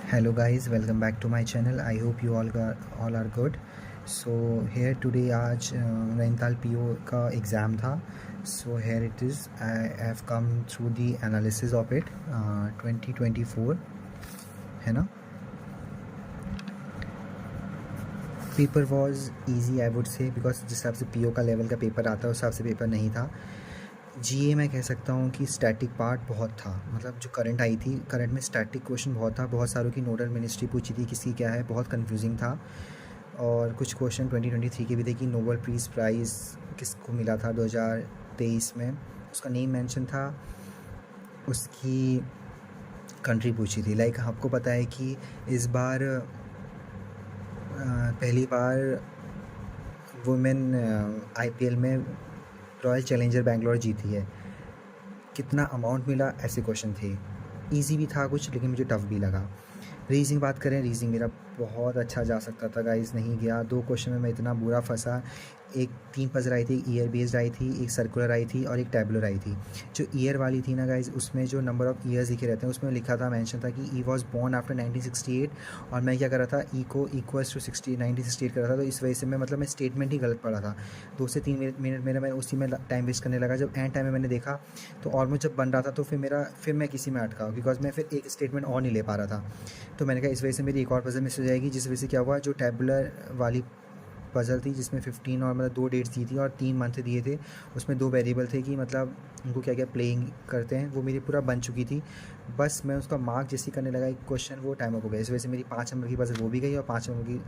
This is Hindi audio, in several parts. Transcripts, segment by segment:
Hello guys, welcome back to my channel. I hope you all are good. So here today आज नैनीताल पीओ का एग्ज़ाम था. So here it is. I have come through the analysis of it. 2024 है ना. Paper was easy I would say because जिस हिसाब से पीओ का लेवल का पेपर आता है उस हिसाब से पेपर नहीं था. जीए मैं कह सकता हूँ कि स्टैटिक पार्ट बहुत था. मतलब जो करंट आई थी, करंट में स्टैटिक क्वेश्चन बहुत था. बहुत सारों की नोडल मिनिस्ट्री पूछी थी, किसकी क्या है, बहुत कन्फ्यूजिंग था. और कुछ क्वेश्चन 2023 के भी थे कि नोबल पीस प्राइज़ किसको मिला था 2023 में. उसका नेम मेंशन था, उसकी कंट्री पूछी थी. लाइक आपको पता है कि इस बार पहली बार वुमेन आईपीएल में रॉयल चैलेंजर बैंगलोर जीती है. कितना अमाउंट मिला, ऐसे क्वेश्चन थे. इजी भी था कुछ, लेकिन मुझे टफ़ भी लगा. रीजनिंग बात करें, रीजनिंग मेरा बहुत अच्छा जा सकता था गाइस, नहीं गया. 2 क्वेश्चन में मैं इतना बुरा फंसा. एक 3 पजल आई थी, ईयर बेस्ड आई थी, एक सर्कुलर आई थी और एक टैबुलर आई थी. जो ईयर वाली थी ना गाइस, उसमें जो नंबर ऑफ़ ईयर्स लिखे रहते हैं उसमें लिखा था, मेंशन था कि ई वॉज बोर्न आफ्टर 1968. और मैं क्या कर रहा था, ई को इक्वल्स टू 1968 कर रहा था. तो इस वजह से मैं स्टेटमेंट ही गलत पढ़ा था. 2 से 3 मिनट मेरा मैं उसी में टाइम वेस्ट करने लगा. जब एंड टाइम में मैंने देखा तो ऑलमोस्ट जब बन रहा था तो फिर मैं किसी में अटका, बिकॉज मैं फिर एक स्टेटमेंट और नहीं ले पा रहा था. तो मैंने कहा इस वजह से मेरी एक और पज़ल मिस हो जाएगी. जिस वजह से क्या हुआ, जो टैबुलर वाली पज़ल थी जिसमें 15 और 2 डेट्स दी थी और 3 मंथ दिए थे, उसमें 2 वेरिएबल थे कि उनको क्या क्या प्लेइंग करते हैं, वो मेरी पूरा बन चुकी थी. बस मैं उसका मार्क जैसे करने लगा एक क्वेश्चन, वो टाइम अप हो गया. इस वजह से मेरी 5 नंबर की पज़ल वो भी गई और 5 नंबर की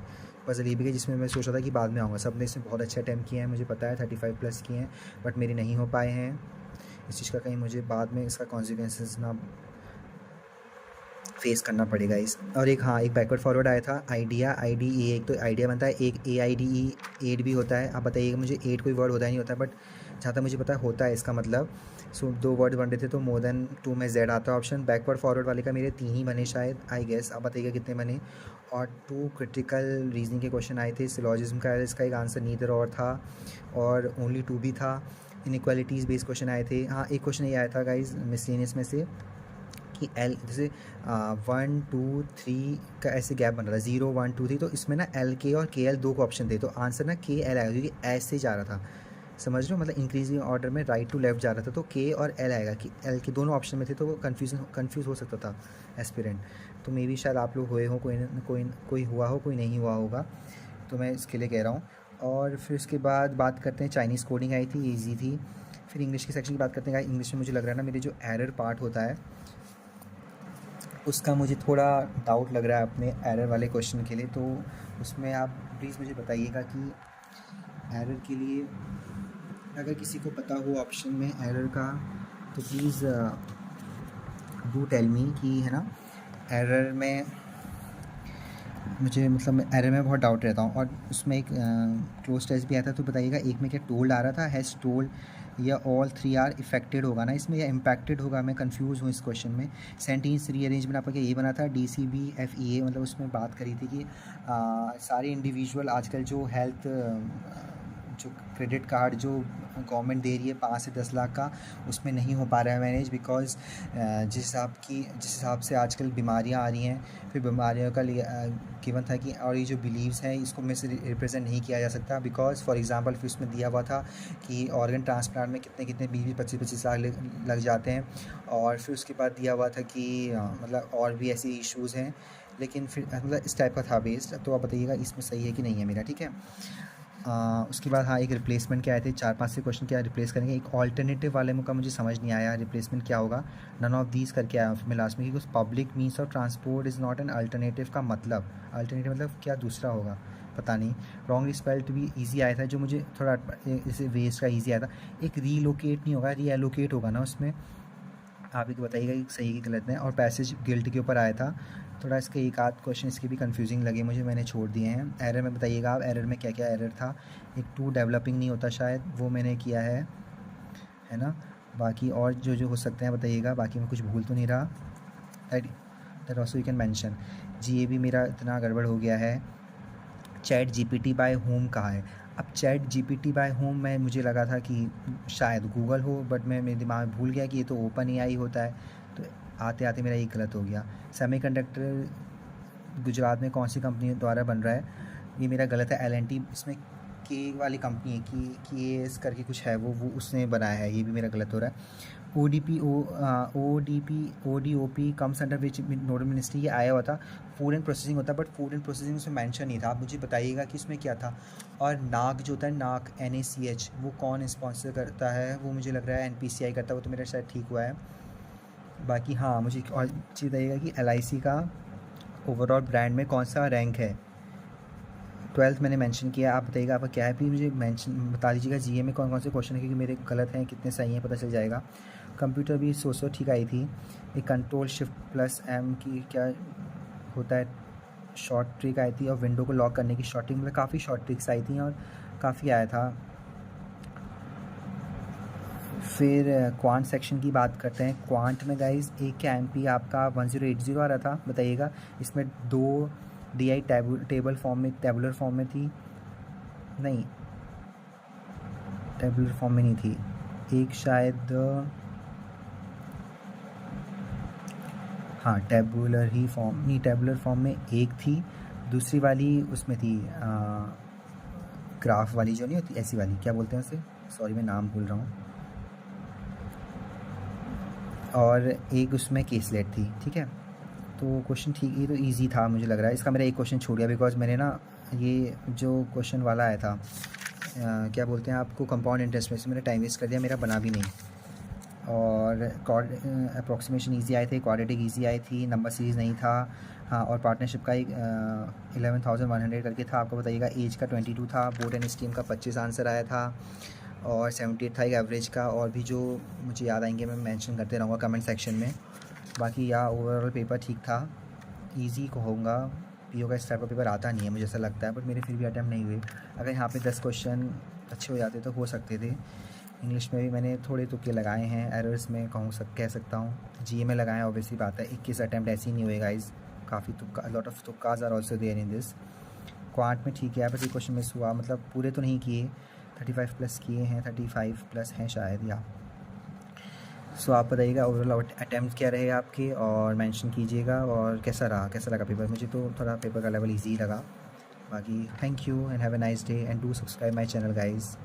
पज़ल ये भी गई, जिसमें मैं सोचा था कि बाद में आऊँगा. सब ने इसमें बहुत अच्छे अटैम्प्ट किए हैं, मुझे पता है 35 प्लस किए हैं, बट मेरे नहीं हो पाए हैं. इस चीज़ का कहीं मुझे बाद में इसका कॉन्सिक्वेंसेस ना फेस करना पड़ेगा इस. और एक बैकवर्ड फॉरवर्ड आया था, आइडिया IDE. एक तो आइडिया बनता है, एक AIDE 8 भी होता है. आप बताइएगा मुझे, 8 कोई वर्ड होता ही नहीं होता, बट जहाँ तक मुझे पता है होता है इसका मतलब. सो 2 वर्ड बन रहे थे, तो मोर देन 2 में Z आता है ऑप्शन. बैकवर्ड फॉरवर्ड वाले का मेरे 3 ही बने शायद, आई गेस. आप बताइएगा कितने बने. और 2 क्रिटिकल रीजनिंग के क्वेश्चन आए थे. सिलॉजिज्म का इसका एक आंसर नीदर और था, और ओनली 2 भी था. इनइक्वालिटीज़ बेस्ड क्वेश्चन आए थे. एक क्वेश्चन ये आया था गाइज मिसलेनियस में से कि एल जैसे 1 2 3 का ऐसे गैप बन रहा था, 0 1 2 3. तो इसमें ना LK और KL 2 को ऑप्शन थे, तो आंसर ना KL आएगा, क्योंकि ऐसे जा रहा था. समझ रहे हो, मतलब इंक्रीजिंग ऑर्डर में राइट टू लेफ्ट जा रहा था, तो K और L आएगा. कि L के दोनों ऑप्शन में थे, तो वो कन्फ्यूज़ हो सकता था एस्पिरेंट. तो मे भी शायद आप लोग हुए हो, कोई हुआ हो, कोई नहीं हुआ होगा, तो मैं इसके लिए कह रहा हूँ. और फिर उसके बाद बात करते हैं, चाइनीज़ कोडिंग आई थी, ईजी थी. फिर इंग्लिश के सेक्शन की बात करते हैं. इंग्लिश में मुझे लग रहा है ना, मेरे जो एरर पार्ट होता है उसका मुझे थोड़ा डाउट लग रहा है अपने एरर वाले क्वेश्चन के लिए. तो उसमें आप प्लीज़ मुझे बताइएगा कि एरर के लिए अगर किसी को पता हो ऑप्शन में एरर का, तो प्लीज़ डू टेल मी कि है ना. एरर में मुझे एरर में बहुत डाउट रहता हूँ. और उसमें एक क्लोज टेस्ट भी आया था, तो बताइएगा एक में क्या टोल्ड आ रहा था, हैज़ टोल्ड, या ऑल 3 आर इफेक्टेड होगा ना इसमें, या इम्पैक्टेड होगा. मैं कंफ्यूज हूँ इस क्वेश्चन में. सेंटेंस रीअरेंजमेंट आपका क्या ये बना था, DCBFEA, मतलब उसमें बात करी थी कि सारे इंडिविजुअल आजकल जो हेल्थ जो क्रेडिट कार्ड जो गवर्नमेंट दे रही है 5 से 10 लाख का, उसमें नहीं हो पा रहा है मैनेज, बिकॉज जिस हिसाब से आजकल बीमारियां आ रही हैं, फिर बीमारियों का गिवन था कि, और ये जो बिलीव्स हैं इसको में से रिप्रेजेंट नहीं किया जा सकता. बिकॉज फॉर एग्जांपल फिर उसमें दिया हुआ था कि ऑर्गन ट्रांसप्लांट में कितने 20-25 लाख लग जाते हैं. और फिर उसके बाद दिया हुआ था कि और भी ऐसे इश्यूज़ हैं. लेकिन फिर इस टाइप का था बेस्ड. तो आप बताइएगा इसमें सही है कि नहीं है मेरा, ठीक है. उसके बाद एक रिप्लेसमेंट के आए थे, 4-5 से क्वेश्चन क्या रिप्लेस करेंगे. एक ऑल्टरनेटिव वाले का मुझे समझ नहीं आया रिप्लेसमेंट क्या होगा. नन ऑफ दीज करके आया मैं लास्ट में, क्योंकि public means of transport is not an alternative का अल्टरनेटिव मतलब क्या दूसरा होगा, पता नहीं. रॉन्ग स्पेल्ड भी ईजी आया था, जो मुझे थोड़ा इसे वेस्ट का ईजी आया था. एक रीलोकेट नहीं होगा, रीएलोकेट होगा ना उसमें. आप एक बताइएगा कि सही कि गलत है. और पैसेज गिल्ट के ऊपर आया था, थोड़ा इसके एक आध क्वेश्चन इसके भी कंफ्यूजिंग लगे मुझे, मैंने छोड़ दिए हैं. एरर में बताइएगा आप, एरर में क्या क्या एरर था. एक 2 डेवलपिंग नहीं होता शायद, वो मैंने किया है ना. बाकी और जो हो सकते हैं बताइएगा, बाकी मैं कुछ भूल तो नहीं रहा. That also you can mention. जी ये भी मेरा इतना गड़बड़ हो गया है. चैट GPT बाय होम कहाँ है. अब चैट GPT बाय होम में मुझे लगा था कि शायद गूगल हो, बट मैं मेरे दिमाग में भूल गया कि ये तो OpenAI होता है. तो आते आते मेरा ये गलत हो गया. सेमीकंडक्टर गुजरात में कौन सी कंपनी द्वारा बन रहा है, ये मेरा गलत है। L&T इसमें के वाली कंपनी है कि एस करके कुछ है, वो उसने बनाया है, ये भी मेरा गलत हो रहा है। ODP comes under which nodal ministry, ये आया हुआ था, फूड एंड प्रोसेसिंग होता है, बट फूड एंड प्रोसेसिंग उसमें मेंशन नहीं था। आप मुझे बताइएगा कि इसमें क्या था। और नाक जो होता है, नाक NACH, वो कौन स्पॉन्सर करता है, वो मुझे लग रहा है NPCI करता है, वो तो मेरा शायद ठीक हुआ है। बाकी हाँ, मुझे और चीज़ बताइएगा कि LIC का ओवरऑल ब्रांड में कौन सा रैंक है। 12th मैंने मेंशन किया, आप बताइएगा आपका क्या है, फिर मुझे मेंशन बता दीजिएगा GA में कौन कौन से क्वेश्चन है, क्योंकि मेरे गलत हैं, कितने सही हैं पता चल जाएगा। कंप्यूटर भी सो ठीक आई थी। एक Ctrl+Shift+M की क्या होता है, शॉर्ट ट्रिक आई थी, और विंडो को लॉक करने की शॉर्ट ट्रिक, मतलब काफ़ी शॉर्ट ट्रिक्स आई थी और काफ़ी आया था। फिर क्वांट सेक्शन की बात करते हैं। क्वांट में गाइस एक क्या MP आपका 1080 आ रहा था, बताइएगा। इसमें 2 DI टेबल फॉर्म में, टेबुलर फॉर्म में थी, नहीं टेबुलर फॉर्म में नहीं थी, एक शायद हाँ टेबुलर ही फॉर्म, नहीं टेबुलर फॉर्म में एक थी, दूसरी वाली उसमें थी ग्राफ वाली जो नहीं होती, ऐसी वाली क्या बोलते हैं उसे, सॉरी मैं नाम भूल रहा हूँ, और एक उसमें केसलेट थी, ठीक है। तो क्वेश्चन ठीक, ये तो इजी था मुझे लग रहा है। इसका मेरा एक क्वेश्चन छूट गया, बिकॉज मैंने ना ये जो क्वेश्चन वाला आया था क्या बोलते हैं आपको, कंपाउंड इंटरेस्ट में, इसमें मैंने टाइम वेस्ट कर दिया, मेरा बना भी नहीं। और अप्रॉक्सीमेशन ईजी आए थे, क्वाड्रेटिक ईजी आई थी, नंबर सीरीज़ नहीं था। हाँ, और पार्टनरशिप का एक 11,100 करके था। आपको बताइएगा एज का 22 था, बोर्ड एंड स्ट्रीम का 25 आंसर आया था, और 78 था एक एवरेज का। और भी जो मुझे याद आएंगे मैं मेंशन करते रहूँगा कमेंट सेक्शन में। बाकी या ओवरऑल पेपर ठीक था, इजी कहूँगा। PO का इस टाइप का पेपर आता नहीं है मुझे ऐसा लगता है, बट मेरे फिर भी अटैम्प्ट नहीं हुए। अगर यहाँ पे 10 क्वेश्चन अच्छे हो जाते तो हो सकते थे। इंग्लिश में भी मैंने थोड़े तुक्के लगाए हैं, एरर्स में कह सकता हूँ। GA में लगाए, ऑब्वियसली बात है, 21 अटैम्प्ट ऐसे ही नहीं हुए गाइज, काफ़ी तुक्का, लॉट ऑफ तुक्काज are also there in this. Quant में ठीक है, बस एक क्वेश्चन मिस हुआ, मतलब पूरे तो नहीं किए, 35+ किए हैं, 35+ हैं शायद, या सो आप बताइएगा ओवरऑल अटैम्प्ट क्या रहे आपके, और मेंशन कीजिएगा। और कैसा लगा पेपर। मुझे तो थोड़ा पेपर का लेवल इजी लगा। बाकी thank you and have a nice day and do subscribe my channel guys.